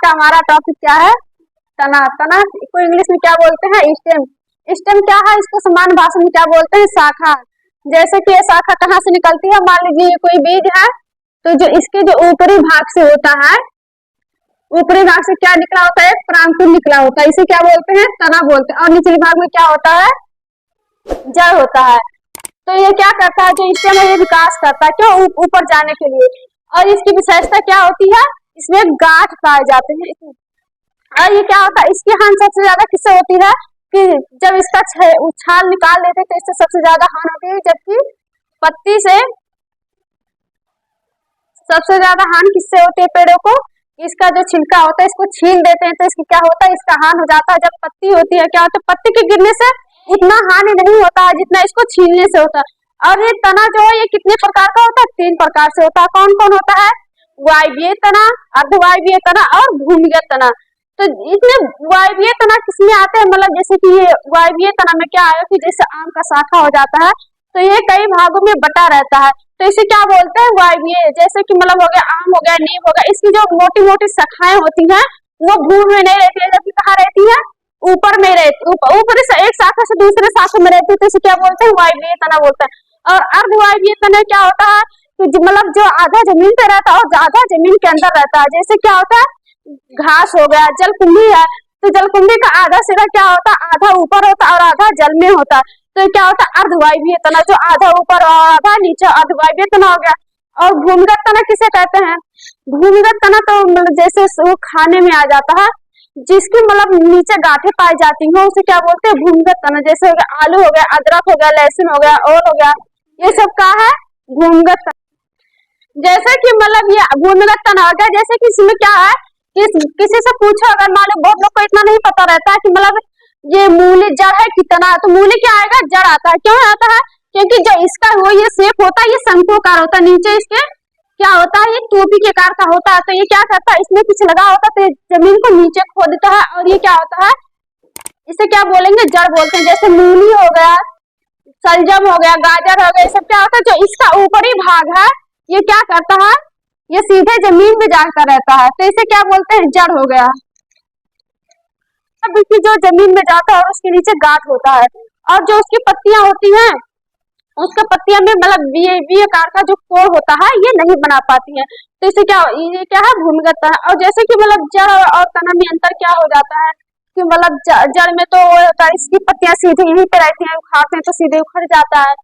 का हमारा टॉपिक क्या है? तना। तना को इंग्लिश में क्या बोलते हैं? स्टेम। स्टेम क्या है? इसको सामान्य भाषा में क्या बोलते हैं? शाखा। जैसे कि ये शाखा कहाँ से निकलती है? मान लीजिए ये कोई बीज है, तो जो इसके जो ऊपरी भाग से होता है, ऊपरी भाग से क्या निकला होता है? प्रांकुर निकला होता है, इसे क्या बोलते हैं? तना बोलते हैं। और निचले भाग में क्या होता है? जड़ होता है। तो ये क्या करता है? जो स्टेम है ये विकास करता है, क्यों? ऊपर जाने के लिए। और इसकी विशेषता क्या होती है? इसमें गांठ पाए जाते हैं। और ये क्या होता है? इसकी हानि सबसे ज्यादा किससे होती है? कि जब इसका छाल निकाल लेते तो इससे सबसे ज्यादा हानि होती है, जबकि पत्ती से सबसे ज्यादा हानि किससे होती है? पेड़ों को इसका जो छिलका होता है इसको छील देते हैं तो इसकी क्या होता है? इसका हानि हो जाता है। जब पत्ती होती है क्या होता है? पत्ती के गिरने से इतना हानि नहीं होता है जितना इसको छीलने से होता है। और ये तना जो है ये कितने प्रकार का होता है? 3 प्रकार से होता है। कौन कौन होता है? वायवीय तना, अर्धवायवीय तना और भूमिगत तना। तो इसमें वायवीय तना किसमें आते हैं? मतलब जैसे कि ये वायवीय तना में क्या आया कि जैसे आम का शाखा हो जाता है तो ये कई भागों में बटा रहता है, तो इसे क्या बोलते हैं? वायवीय। जैसे कि मतलब हो गया आम, हो गया नीम, हो गया, इसकी जो मोटी मोटी शाखाएं होती हैं वो भूमि में नहीं रहती है, जबकि कहाँ रहती है? ऊपर में रहती, ऊपर से एक शाखा से दूसरे शाखा में रहती है, तो इसे क्या बोलते हैं? वायवीय तना बोलते हैं। और अर्धवायवीय तना क्या होता है? कि मतलब जो आधा जमीन पे रहता है और आधा जमीन के अंदर रहता है। जैसे क्या होता है? घास हो गया, जलकुंभी है, तो जलकुंभी का आधा सिरा क्या होता है? आधा ऊपर होता है और आधा जल में होता है, तो क्या होता है? अर्धवायवीय तना, जो आधा ऊपर और आधा नीचे, अर्धवायवीय तना हो गया। और भूमिगत तना किसे कहते हैं? भूमिगत तना तो मतलब जैसे वो खाने में आ जाता है, जिसकी मतलब नीचे गांठें पाई जाती हैं उसे क्या बोलते हैं? भूमिगत तना। जैसे हो गया आलू, हो गया अदरक, हो गया लहसुन, हो गया ओल, हो गया, ये सब क्या है? भूमिगत तना। जैसे कि मतलब ये भूमिगत तना हो गया। जैसे कि इसमें क्या है? किसी से पूछो अगर मालूम, बहुत लोग को इतना नहीं पता रहता है कि मतलब ये मूली जड़ है कितना, तो मूली क्या आएगा? जड़ आता है। क्यों आता है? क्योंकि जो इसका वो ये शेप होता है ये शंकुकार होता है, नीचे इसके क्या होता है? ये टोपी के आकार का होता है। तो ये क्या करता है? इसमें कुछ लगा होता है तो जमीन को नीचे खोदता है, और ये क्या होता है? इसे क्या बोलेंगे? जड़ बोलते हैं। जैसे मूली हो गया, शलजम हो गया, गाजर हो गया, ये सब क्या होता है? जो इसका ऊपरी भाग है ये क्या करता है? ये सीधे जमीन में जाकर रहता है, तो इसे क्या बोलते हैं? जड़ हो गया। अब इसकी जो जमीन में जाता है और उसके नीचे गांठ होता है, और जो उसकी पत्तियां होती हैं उसके पत्तियां में मतलब वी आकार का जो कोर होता है ये नहीं बना पाती है, तो इसे क्या, ये क्या है? भूमिगत तना। और जैसे कि मतलब जड़ और तना में अंतर क्या हो जाता है कि मतलब जड़ में तो वो होता है इसकी पत्तियां सीधे यहीं पे रहती हैं, उखाड़ते हैं तो सीधे उखड़ जाता है,